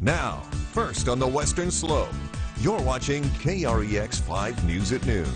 Now, first on the Western Slope, you're watching KREX 5 News at Noon.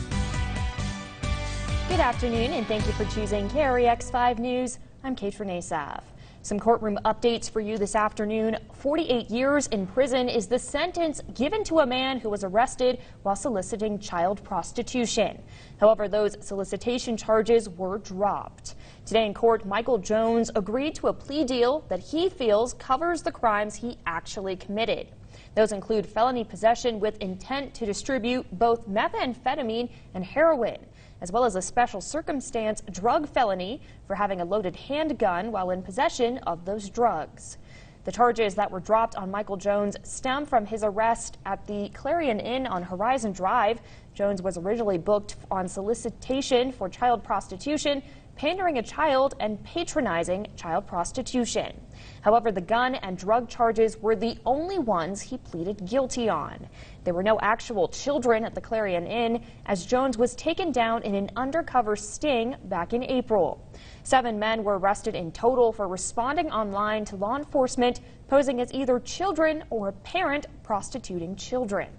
Good afternoon, and thank you for choosing KREX 5 News. I'm Kate Renasaf. Some courtroom updates for you this afternoon. 48 years in prison is the sentence given to a man who was arrested while soliciting child prostitution. However, those solicitation charges were dropped. Today in court, Michael Jones agreed to a plea deal that he feels covers the crimes he actually committed. Those include felony possession with intent to distribute both methamphetamine and heroin, as well as a special circumstance drug felony for having a loaded handgun while in possession of those drugs. The charges that were dropped on Michael Jones stem from his arrest at the Clarion Inn on Horizon Drive. Jones was originally booked on solicitation for child prostitution, pandering a child, and patronizing child prostitution. However, the gun and drug charges were the only ones he pleaded guilty on. There were no actual children at the Clarion Inn, as Jones was taken down in an undercover sting back in April. 7 men were arrested in total for responding online to law enforcement, posing as either children or a parent prostituting children.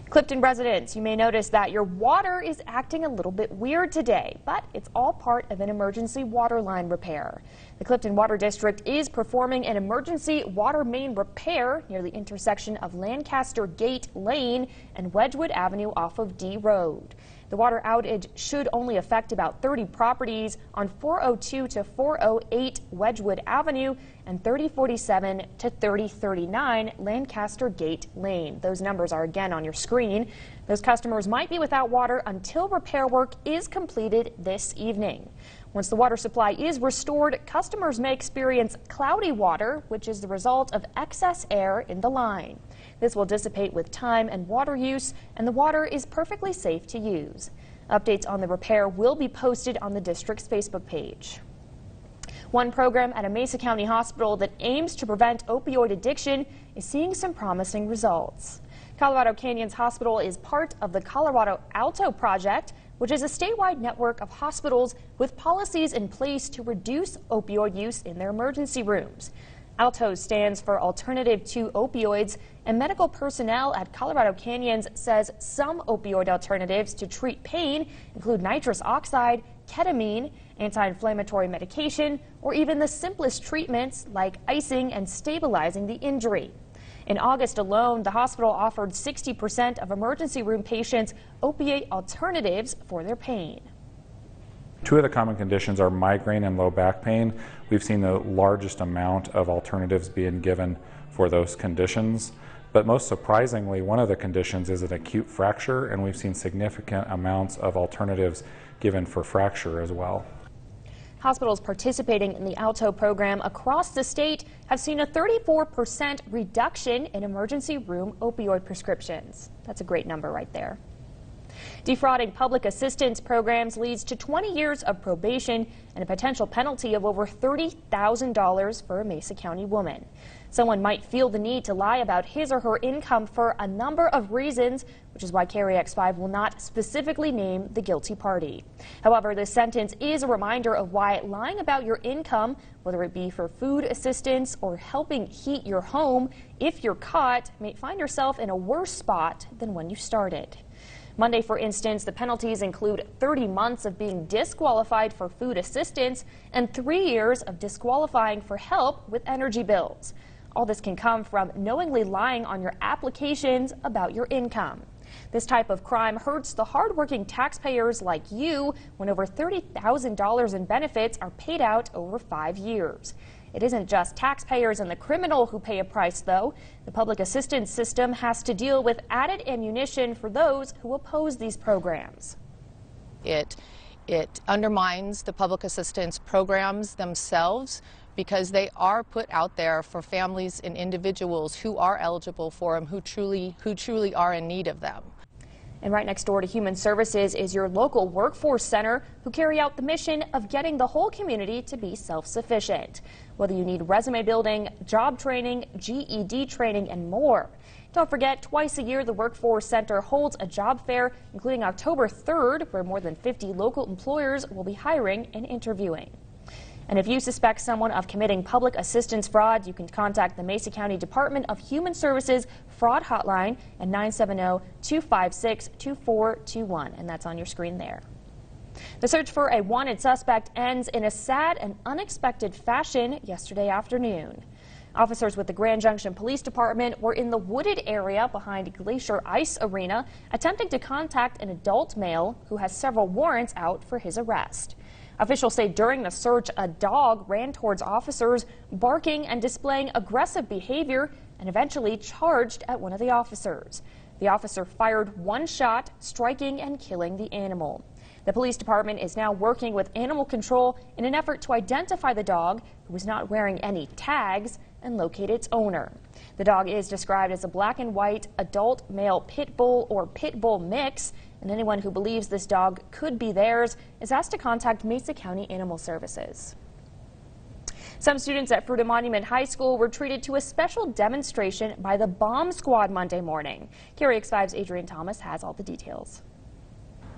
Clifton residents, you may notice that your water is acting a little bit weird today, but it's all part of an emergency water line repair. The Clifton Water District is performing an emergency water main repair near the intersection of Lancaster Gate Lane and Wedgwood Avenue off of D Road. The water outage should only affect about 30 properties on 402 to 408 Wedgwood Avenue and 3047 to 3039 Lancaster Gate Lane. Those numbers are again on your screen. Those customers might be without water until repair work is completed this evening. Once the water supply is restored, customers may experience cloudy water, which is the result of excess air in the line. This will dissipate with time and water use, and the water is perfectly safe to use. Updates on the repair will be posted on the district's Facebook page. One program at a Mesa County hospital that aims to prevent opioid addiction is seeing some promising results. Colorado Canyons Hospital is part of the Colorado Alto Project, which is a statewide network of hospitals with policies in place to reduce opioid use in their emergency rooms. ALTO stands for Alternative to Opioids, and medical personnel at Colorado Canyons says some opioid alternatives to treat pain include nitrous oxide, ketamine, anti-inflammatory medication, or even the simplest treatments like icing and stabilizing the injury. In August alone, the hospital offered 60% of emergency room patients opiate alternatives for their pain. 2 of the common conditions are migraine and low back pain. We've seen the largest amount of alternatives being given for those conditions. But most surprisingly, one of the conditions is an acute fracture, and we've seen significant amounts of alternatives given for fracture as well. Hospitals participating in the ALTO program across the state have seen a 34% reduction in emergency room opioid prescriptions. That's a great number right there. Defrauding public assistance programs leads to 20 years of probation and a potential penalty of over $30,000 for a Mesa County woman. Someone might feel the need to lie about his or her income for a number of reasons, which is why KREX 5 will not specifically name the guilty party. However, this sentence is a reminder of why lying about your income, whether it be for food assistance or helping heat your home, if you're caught, may find yourself in a worse spot than when you started. Monday, for instance, the penalties include 30 months of being disqualified for food assistance and 3 years of disqualifying for help with energy bills. All this can come from knowingly lying on your applications about your income. This type of crime hurts the hardworking taxpayers like you when over $30,000 in benefits are paid out over 5 years. It isn't just taxpayers and the criminal who pay a price, though. The public assistance system has to deal with added ammunition for those who oppose these programs. It undermines the public assistance programs themselves because they are put out there for families and individuals who are eligible for them, who truly are in need of them. And right next door to Human Services is your local workforce center, who carry out the mission of getting the whole community to be self-sufficient. Whether you need resume building, job training, GED training, and more. Don't forget, twice a year the Workforce Center holds a job fair, including October 3rd, where more than 50 local employers will be hiring and interviewing. And if you suspect someone of committing public assistance fraud, you can contact the Mesa County Department of Human Services Fraud Hotline at 970-256-2421, and that's on your screen there. The search for a wanted suspect ends in a sad and unexpected fashion yesterday afternoon. Officers with the Grand Junction Police Department were in the wooded area behind Glacier Ice Arena attempting to contact an adult male who has several warrants out for his arrest. Officials say during the search, a dog ran towards officers, barking and displaying aggressive behavior, and eventually charged at one of the officers. The officer fired one shot, striking and killing the animal. The police department is now working with animal control in an effort to identify the dog, who was not wearing any tags, and locate its owner. The dog is described as a black and white adult male pit bull or pit bull mix, and anyone who believes this dog could be theirs is asked to contact Mesa County Animal Services. Some students at Fruita Monument High School were treated to a special demonstration by the Bomb Squad Monday morning. KREX5's Adrian Thomas has all the details.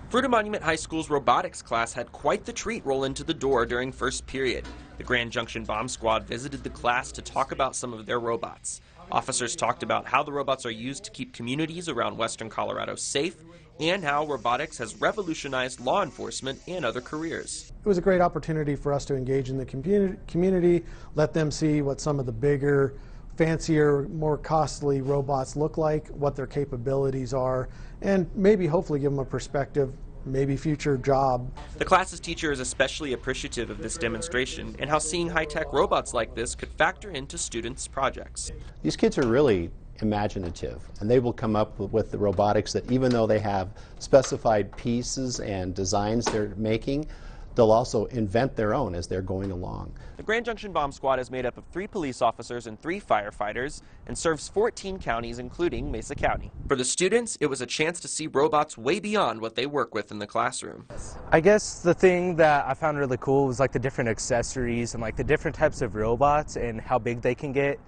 Fruita Monument High School's robotics class had quite the treat roll into the door during first period. The Grand Junction Bomb Squad visited the class to talk about some of their robots. Officers talked about how the robots are used to keep communities around western Colorado safe and how robotics has revolutionized law enforcement and other careers. It was a great opportunity for us to engage in the community, let them see what some of the bigger, fancier, more costly robots look like, what their capabilities are, and maybe hopefully give them a perspective, maybe future job. The class's teacher is especially appreciative of this demonstration and how seeing high-tech robots like this could factor into students' projects. These kids are really imaginative, and they will come up with the robotics that, even though they have specified pieces and designs they're making, they'll also invent their own as they're going along. The Grand Junction Bomb Squad is made up of 3 police officers and 3 firefighters and serves 14 counties, including Mesa County. For the students, it was a chance to see robots way beyond what they work with in the classroom. I guess the thing that I found really cool was like the different accessories and like the different types of robots and how big they can get.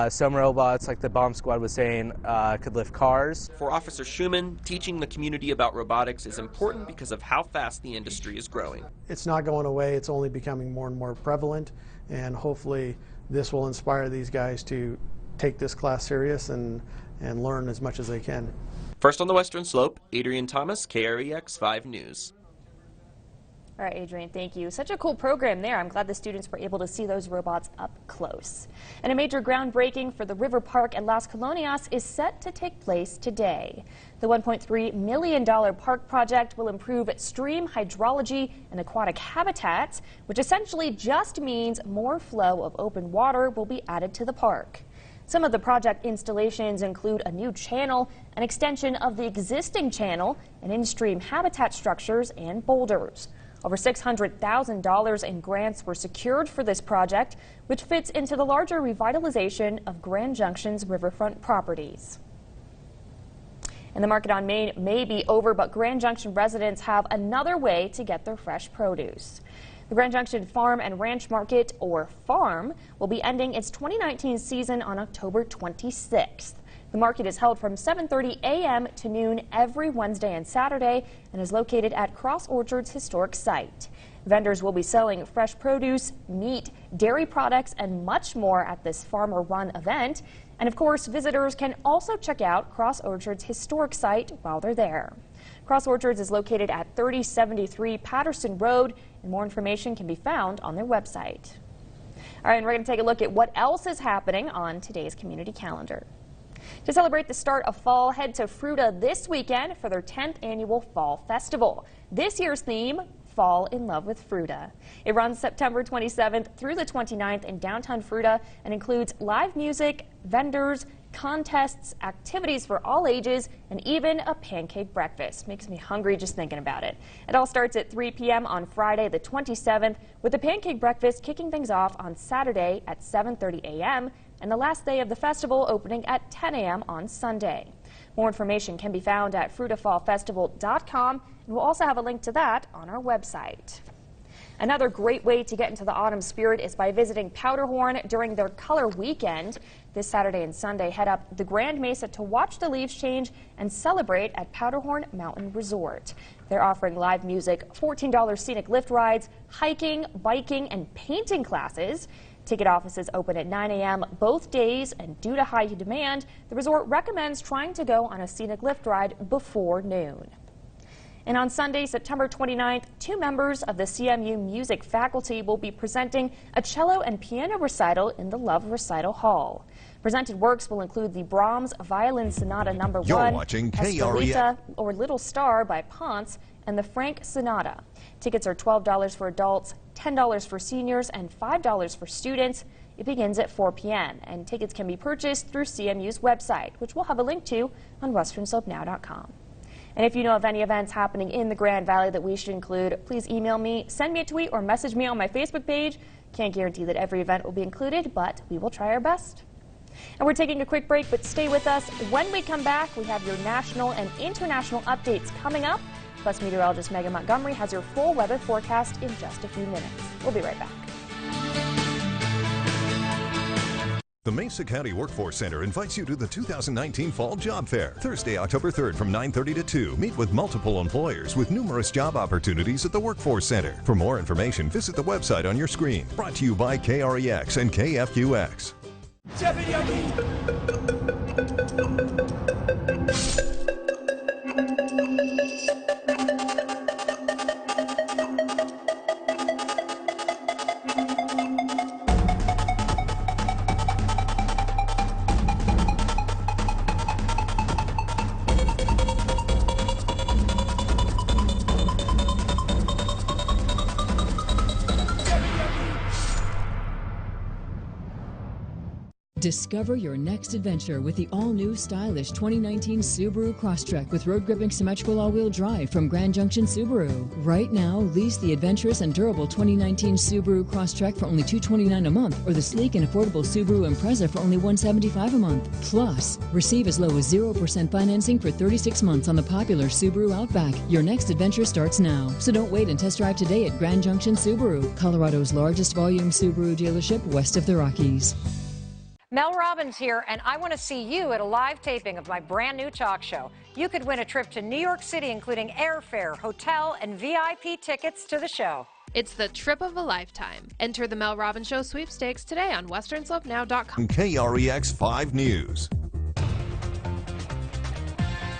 Some robots, like the Bomb Squad was saying, could lift cars. For Officer Schumann, teaching the community about robotics is important because of how fast the industry is growing. It's not going away, it's only becoming more and more prevalent, and hopefully this will inspire these guys to take this class serious and learn as much as they can. First on the Western Slope, Adrian Thomas, KREX 5 News. All right, Adrian, thank you. Such a cool program there. I'm glad the students were able to see those robots up close. And a major groundbreaking for the River Park at Las Colonias is set to take place today. The $1.3 million park project will improve stream hydrology and aquatic habitats, which essentially just means more flow of open water will be added to the park. Some of the project installations include a new channel, an extension of the existing channel, and in-stream habitat structures and boulders. Over $600,000 in grants were secured for this project, which fits into the larger revitalization of Grand Junction's riverfront properties. And the market on Main may be over, but Grand Junction residents have another way to get their fresh produce. The Grand Junction Farm and Ranch Market, or FARM, will be ending its 2019 season on October 26th. The market is held from 7:30 a.m. to noon every Wednesday and Saturday and is located at Cross Orchard's historic site. Vendors will be selling fresh produce, meat, dairy products, and much more at this farmer-run event. And of course, visitors can also check out Cross Orchard's historic site while they're there. Cross Orchards is located at 3073 Patterson Road, and more information can be found on their website. All right, and we're going to take a look at what else is happening on today's community calendar. To celebrate the start of fall, head to Fruita this weekend for their 10th annual Fall Festival. This year's theme, Fall in Love with Fruita. It runs September 27th through the 29th in downtown Fruita and includes live music, vendors, contests, activities for all ages, and even a pancake breakfast. Makes me hungry just thinking about it. It all starts at 3 p.m. on Friday the 27th, with the pancake breakfast kicking things off on Saturday at 7:30 a.m. and the last day of the festival opening at 10 a.m. on Sunday. More information can be found at fruitafallfestival.com, and we'll also have a link to that on our website. Another great way to get into the autumn spirit is by visiting Powderhorn during their Color Weekend. this Saturday and Sunday, head up the Grand Mesa to watch the leaves change and celebrate at Powderhorn Mountain Resort. They're offering live music, $14 scenic lift rides, hiking, biking, and painting classes. Ticket offices open at 9 a.m. both days, and due to high demand, the resort recommends trying to go on a scenic lift ride before noon. And on Sunday, September 29th, 2 members of the CMU music faculty will be presenting a cello and piano recital in the Love Recital Hall. Presented works will include the Brahms Violin Sonata No. 1, You're watching KREX. Escalita or Little Star by Ponce, and the Frank Sonata. Tickets are $12 for adults, $10 for seniors, and $5 for students. It begins at 4 p.m., and tickets can be purchased through CMU's website, which we'll have a link to on westernslopenow.com. And if you know of any events happening in the Grand Valley that we should include, please email me, send me a tweet, or message me on my Facebook page. Can't guarantee that every event will be included, but we will try our best. And we're taking a quick break, but stay with us. When we come back, we have your national and international updates coming up. Plus, meteorologist Megan Montgomery has your full weather forecast in just a few minutes. We'll be right back. The Mesa County Workforce Center invites you to the 2019 Fall Job Fair, Thursday, October 3rd from 9:30 to 2. Meet with multiple employers with numerous job opportunities at the Workforce Center. For more information, visit the website on your screen. Brought to you by KREX and KFQX. Discover your next adventure with the all-new stylish 2019 Subaru Crosstrek with road-gripping symmetrical all-wheel drive from Grand Junction Subaru. Right now, lease the adventurous and durable 2019 Subaru Crosstrek for only $229 a month, or the sleek and affordable Subaru Impreza for only $175 a month. Plus, receive as low as 0% financing for 36 months on the popular Subaru Outback. Your next adventure starts now, so don't wait and test drive today at Grand Junction Subaru, Colorado's largest volume Subaru dealership west of the Rockies. Mel Robbins here, and I want to see you at a live taping of my brand new talk show. You could win a trip to New York City, including airfare, hotel, and VIP tickets to the show. It's the trip of a lifetime. Enter the Mel Robbins Show sweepstakes today on westernslopenow.com. KREX 5 News.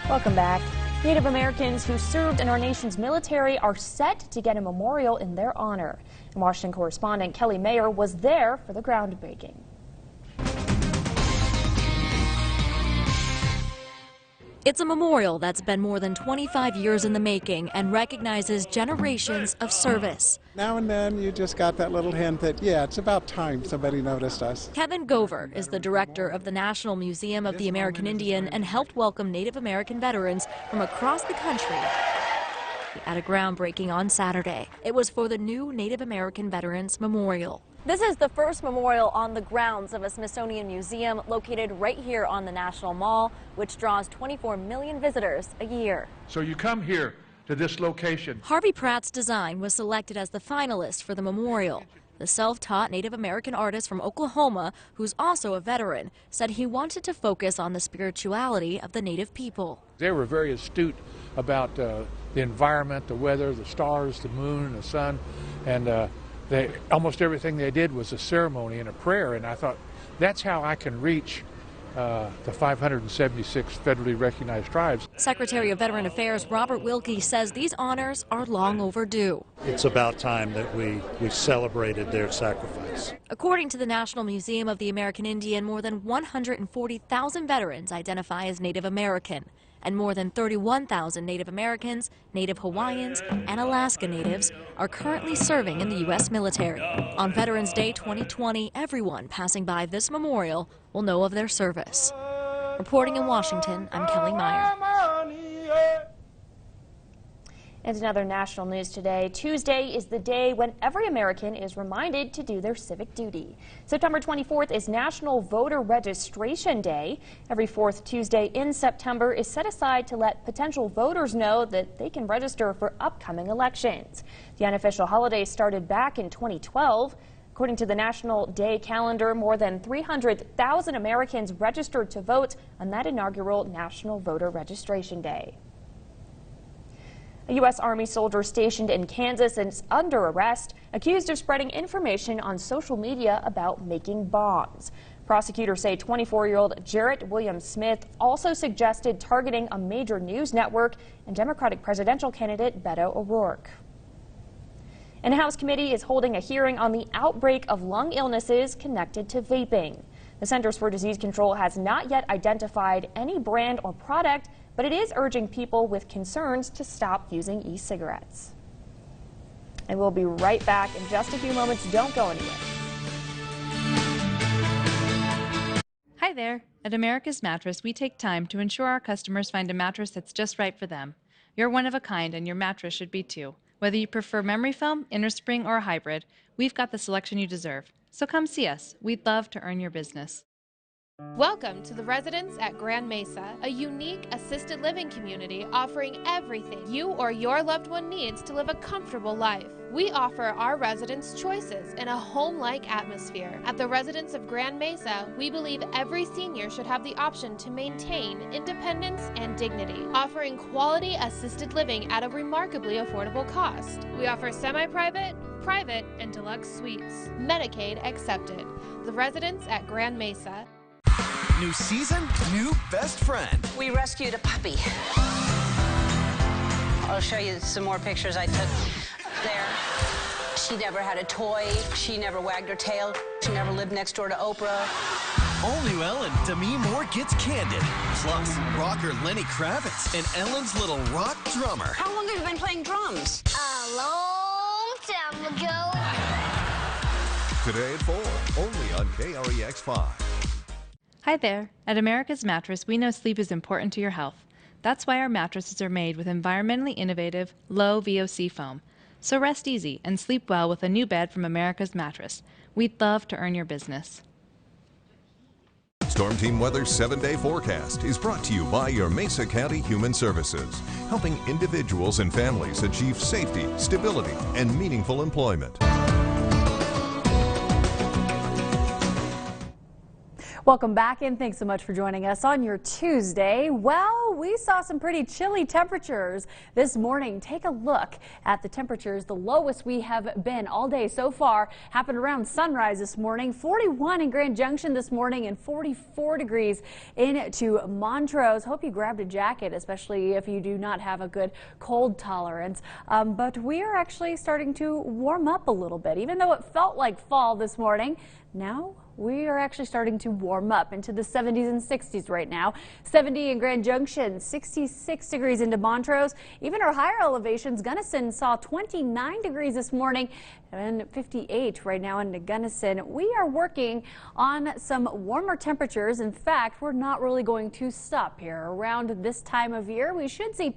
Welcome back. Native Americans who served in our nation's military are set to get a memorial in their honor. And Washington correspondent Kelly Mayer was there for the groundbreaking. It's a memorial that's been more than 25 years in the making and recognizes generations of service. Now and then you just got that little hint that, yeah, it's about time somebody noticed us. Kevin Gover is the director of the National Museum of the American Indian and helped welcome Native American veterans from across the country at a groundbreaking on Saturday. It was for the new Native American Veterans Memorial. This is the first memorial on the grounds of a Smithsonian museum located right here on the National Mall, which draws 24 million visitors a year. So you come here to this location. Harvey Pratt's design was selected as the finalist for the memorial. The self-taught Native American artist from Oklahoma, who's also a veteran, said he wanted to focus on the spirituality of the Native people. They were very astute about the environment, the weather, the stars, the moon, and the sun, and almost everything they did was a ceremony and a prayer, and I thought that's how I can reach the 576 federally recognized tribes. Secretary of Veteran Affairs Robert Wilkie says these honors are long overdue. It's about time that we celebrated their sacrifice. According to the National Museum of the American Indian, more than 140,000 veterans identify as Native American, and more than 31,000 Native Americans, Native Hawaiians, and Alaska Natives are currently serving in the U.S. military. On Veterans Day 2020, everyone passing by this memorial will know of their service. Reporting in Washington, I'm Kelly Meyer. And in other national news today, Tuesday is the day when every American is reminded to do their civic duty. September 24th is National Voter Registration Day. Every fourth Tuesday in September is set aside to let potential voters know that they can register for upcoming elections. The unofficial holiday started back in 2012. According to the National Day calendar, more than 300,000 Americans registered to vote on that inaugural National Voter Registration Day. A U.S. Army soldier stationed in Kansas is under arrest, accused of spreading information on social media about making bombs. Prosecutors say 24-year-old Jarrett Williams Smith also suggested targeting a major news network and Democratic presidential candidate Beto O'Rourke. And the House committee is holding a hearing on the outbreak of lung illnesses connected to vaping. The Centers for Disease Control has not yet identified any brand or product, but it is urging people with concerns to stop using e-cigarettes. And we'll be right back in just a few moments. Don't go anywhere. Hi there. At America's Mattress, we take time to ensure our customers find a mattress that's just right for them. You're one of a kind, and your mattress should be too. Whether you prefer memory foam, innerspring, or a hybrid, we've got the selection you deserve. So come see us. We'd love to earn your business. Welcome to the Residence at Grand Mesa, a unique assisted living community offering everything you or your loved one needs to live a comfortable life. We offer our residents choices in a home-like atmosphere. At the Residence of Grand Mesa, we believe every senior should have the option to maintain independence and dignity, offering quality assisted living at a remarkably affordable cost. We offer semi-private, private, and deluxe suites. Medicaid accepted. The Residence at Grand Mesa. New season, new best friend. We rescued a puppy. I'll show you some more pictures I took there. She never had a toy. She never wagged her tail. She never lived next door to Oprah. All new Ellen, Demi Moore gets candid. Plus, rocker Lenny Kravitz and Ellen's little rock drummer. How long have you been playing drums? A long time ago. Today at 4, only on KREX 5. Hi there. At America's Mattress, we know sleep is important to your health. That's why our mattresses are made with environmentally innovative, low VOC foam. So rest easy and sleep well with a new bed from America's Mattress. We'd love to earn your business. Storm Team Weather's 7-day forecast is brought to you by your Mesa County Human Services, helping individuals and families achieve safety, stability, and meaningful employment. Welcome back, and thanks so much for joining us on your Tuesday. Well, we saw some pretty chilly temperatures this morning. Take a look at the temperatures. The lowest we have been all day so far happened around sunrise this morning. 41 in Grand Junction this morning and 44 degrees into Montrose. Hope you grabbed a jacket, especially if you do not have a good cold tolerance. But we are actually starting to warm up a little bit, even though it felt like fall this morning. Now we are actually starting to warm up into the 70s and 60s right now. 70 in Grand Junction, 66 degrees into Montrose. Even our higher elevations, Gunnison saw 29 degrees this morning and 58 right now in Gunnison. We are working on some warmer temperatures. In fact, we're not really going to stop here. Around this time of year, we should see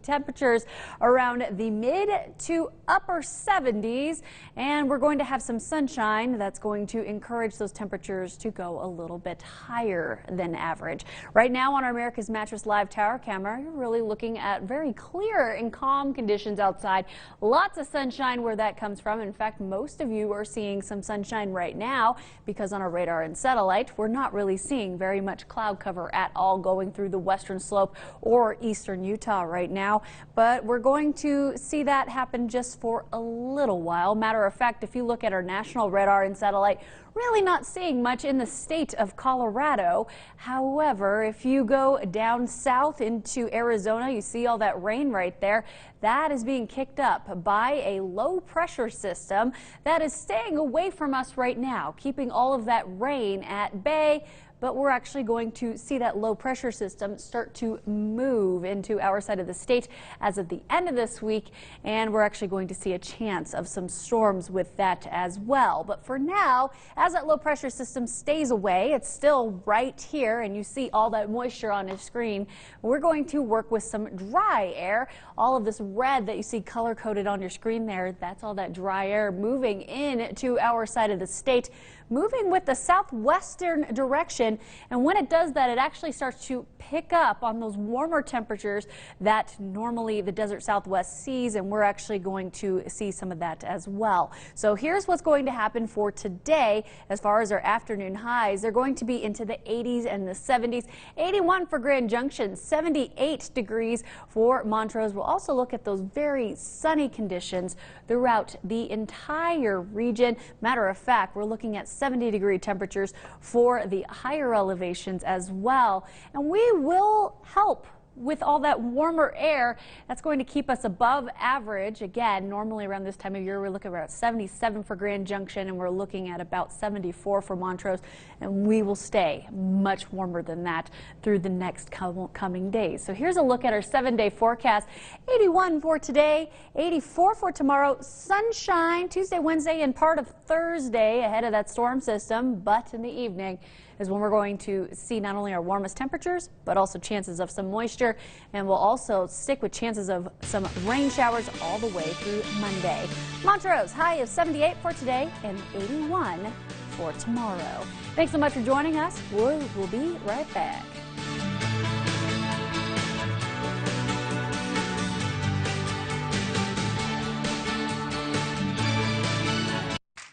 temperatures around the mid to upper 70s, and we're going to have some sunshine that's going to encourage those temperatures to go a little bit higher than average. Right now on our America's Mattress Live Tower camera, you're really looking at very clear and calm conditions outside. Lots of sunshine where that comes from. In fact, most of you are seeing some sunshine right now because on our radar and satellite, we're not really seeing very much cloud cover at all going through the western slope or eastern Utah right now. But we're going to see that happen just for a little while. Matter of fact, if you look at our national radar and satellite, really not seeing much in the state of Colorado. However, if you go down south into Arizona, you see all that rain right there. That is being kicked up by a low pressure system that is staying away from us right now, keeping all of that rain at bay. But we're actually going to see that low pressure system start to move into our side of the state as of the end of this week, and we're actually going to see a chance of some storms with that as well. But for now, as that low pressure system stays away, it's still right here, and you see all that moisture on your screen. We're going to work with some dry air. All of this red that you see color coded on your screen there, that's all that dry air moving in to our side of the state. moving with the southwestern direction. And when it does that, it actually starts to pick up on those warmer temperatures that normally the desert Southwest sees, and we're actually going to see some of that as well. So here's what's going to happen for today as far as our afternoon highs. They're going to be into the 80s and the 70s. 81 for Grand Junction, 78 degrees for Montrose. We'll also look at those very sunny conditions throughout the entire region. Matter of fact, we're looking at 70-degree temperatures for the higher elevations as well. And we will help with all that warmer air. That's going to keep us above average. Again, normally around this time of year, we're looking at 77 for Grand Junction, and we're looking at about 74 for Montrose, and we will stay much warmer than that through the next coming days. So here's a look at our 7-day forecast. 81 for today, 84 for tomorrow, sunshine Tuesday, Wednesday, and part of Thursday ahead of that storm system, but in the evening is when we're going to see not only our warmest temperatures, but also chances of some moisture. And we'll also stick with chances of some rain showers all the way through Monday. Montrose, high of 78 for today and 81 for tomorrow. Thanks so much for joining us. We'll be right back.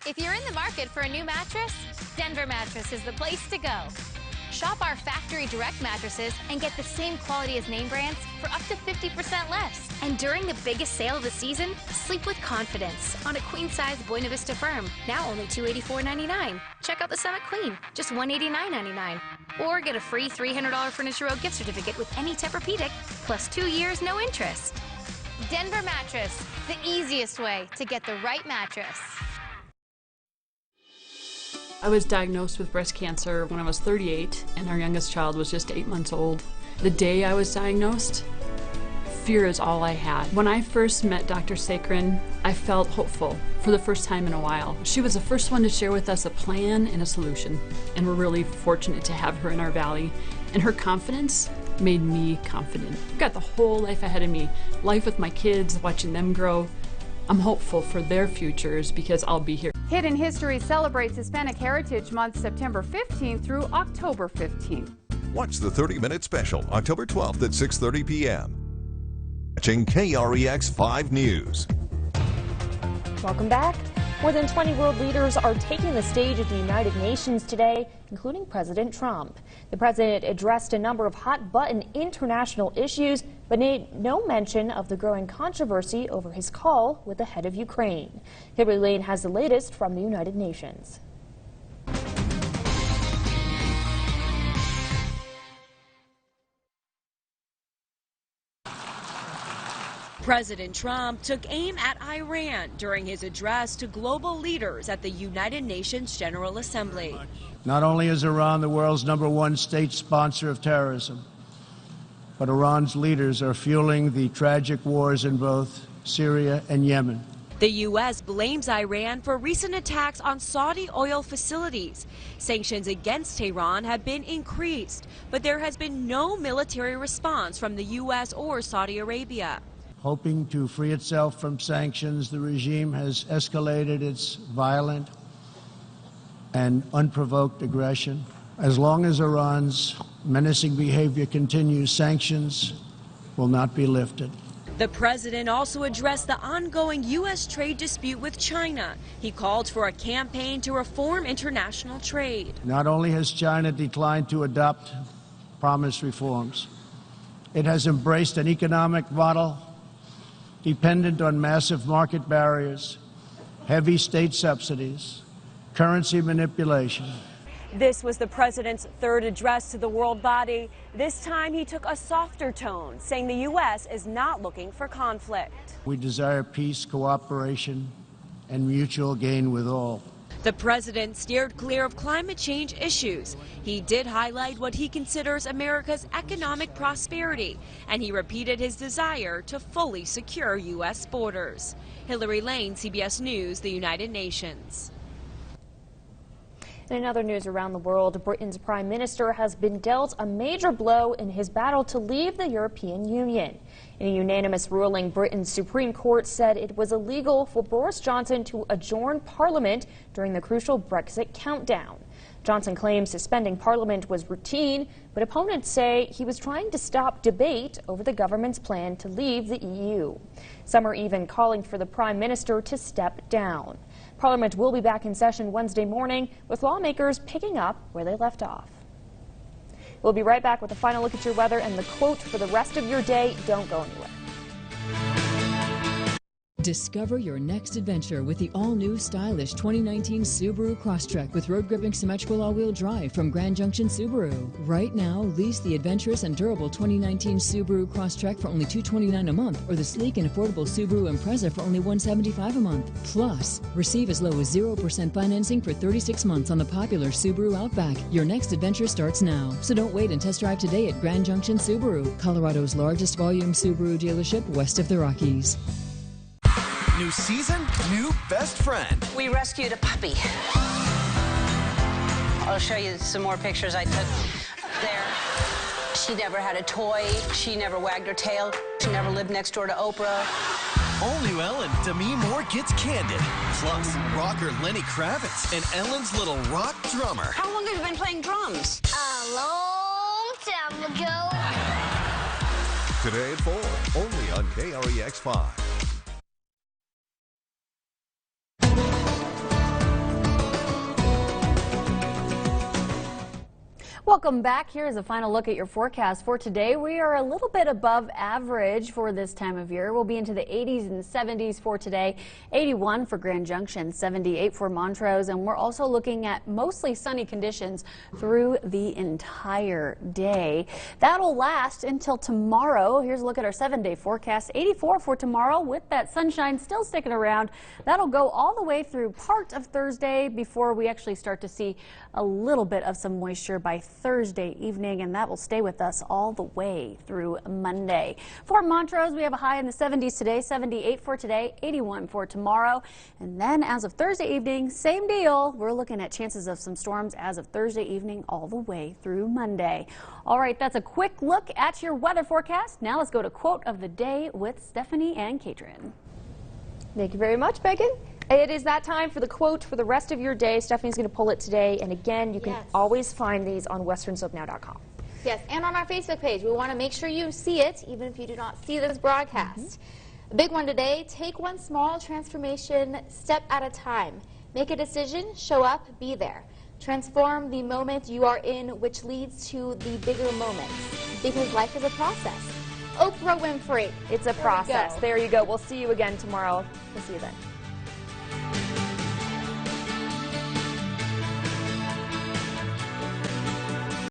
If you're in the market for a new mattress, Denver Mattress is the place to go. Shop our factory direct mattresses and get the same quality as name brands for up to 50% less. And during the biggest sale of the season, sleep with confidence on a queen-size Buena Vista Firm, now only $284.99. Check out the Summit Queen, just $189.99. Or get a free $300 Furniture Row gift certificate with any Tempur-Pedic, plus 2 years, no interest. Denver Mattress, the easiest way to get the right mattress. I was diagnosed with breast cancer when I was 38, and our youngest child was just 8 months old. The day I was diagnosed, fear is all I had. When I first met Dr. Sakrin, I felt hopeful for the first time in a while. She was the first one to share with us a plan and a solution, and we're really fortunate to have her in our valley. And her confidence made me confident. I've got the whole life ahead of me, life with my kids, watching them grow. I'm hopeful for their futures because I'll be here. Hidden History celebrates Hispanic Heritage Month September 15th through October 15th. Watch the 30-minute special October 12th at 6:30 p.m. Watching KREX 5 News. Welcome back. More than 20 world leaders are taking the stage at the United Nations today, including President Trump. The president addressed a number of hot-button international issues, but made no mention of the growing controversy over his call with the head of Ukraine. Kimberly Lane has the latest from the United Nations. President Trump took aim at Iran during his address to global leaders at the United Nations General Assembly. Not only is Iran the world's #1 state sponsor of terrorism, but Iran's leaders are fueling the tragic wars in both Syria and Yemen. The U.S. blames Iran for recent attacks on Saudi oil facilities. Sanctions against Tehran have been increased, but there has been no military response from the U.S. or Saudi Arabia. Hoping to free itself from sanctions, the regime has escalated its violent and unprovoked aggression. As long as Iran's menacing behavior continues, sanctions will not be lifted. The president also addressed the ongoing U.S. trade dispute with China. He called for a campaign to reform international trade. Not only has China declined to adopt promised reforms, it has embraced an economic model dependent on massive market barriers, heavy state subsidies, currency manipulation. This was the president's third address to the world body. This time he took a softer tone, saying the U.S. is not looking for conflict. We desire peace, cooperation, and mutual gain with all. The president steered clear of climate change issues. He did highlight what he considers America's economic prosperity, and he repeated his desire to fully secure U.S. borders. Hillary Lane, CBS News, the United Nations. In other news around the world, Britain's Prime Minister has been dealt a major blow in his battle to leave the European Union. In a unanimous ruling, Britain's Supreme Court said it was illegal for Boris Johnson to adjourn Parliament during the crucial Brexit countdown. Johnson claims suspending Parliament was routine, but opponents say he was trying to stop debate over the government's plan to leave the EU. Some are even calling for the Prime Minister to step down. Parliament will be back in session Wednesday morning, with lawmakers picking up where they left off. We'll be right back with a final look at your weather and the quote for the rest of your day. Don't go anywhere. Discover your next adventure with the all-new stylish 2019 Subaru Crosstrek with road-gripping symmetrical all-wheel drive from Grand Junction Subaru. Right now, lease the adventurous and durable 2019 Subaru Crosstrek for only $229 a month, or the sleek and affordable Subaru Impreza for only $175 a month. Plus, receive as low as 0% financing for 36 months on the popular Subaru Outback. Your next adventure starts now, so don't wait and test drive today at Grand Junction Subaru, Colorado's largest volume Subaru dealership west of the Rockies. New season, new best friend. We rescued a puppy. I'll show you some more pictures I took there. She never had a toy. She never wagged her tail. She never lived next door to Oprah. All new Ellen, Demi Moore gets candid. Plus, rocker Lenny Kravitz and Ellen's little rock drummer. How long have you been playing drums? A long time ago. Today at 4, only on KREX 5. Welcome back. Here is a final look at your forecast for today. We are a little bit above average for this time of year. We'll be into the 80s and 70s for today. 81 for Grand Junction, 78 for Montrose, and we're also looking at mostly sunny conditions through the entire day. That'll last until tomorrow. Here's a look at our 7-day forecast. 84 for tomorrow with that sunshine still sticking around. That'll go all the way through part of Thursday before we actually start to see a little bit of some moisture by Thursday evening, and that will stay with us all the way through Monday. For Montrose, we have a high in the 70s today, 78 for today, 81 for tomorrow. And then as of Thursday evening, same deal. We're looking at chances of some storms as of Thursday evening all the way through Monday. All right, that's a quick look at your weather forecast. Now let's go to Quote of the Day with Stephanie and Katrin. Thank you very much, Megan. It is that time for the quote for the rest of your day. Stephanie's going to pull it today. And again, you can always find these on westernsoapnow.com. Yes, and on our Facebook page. We want to make sure you see it, even if you do not see this broadcast. A big one today, take one small transformation step at a time. Make a decision, show up, be there. Transform the moment you are in, which leads to the bigger moments. Because life is a process. Oprah Winfrey. It's a process. There you go. We'll see you again tomorrow. We'll see you then.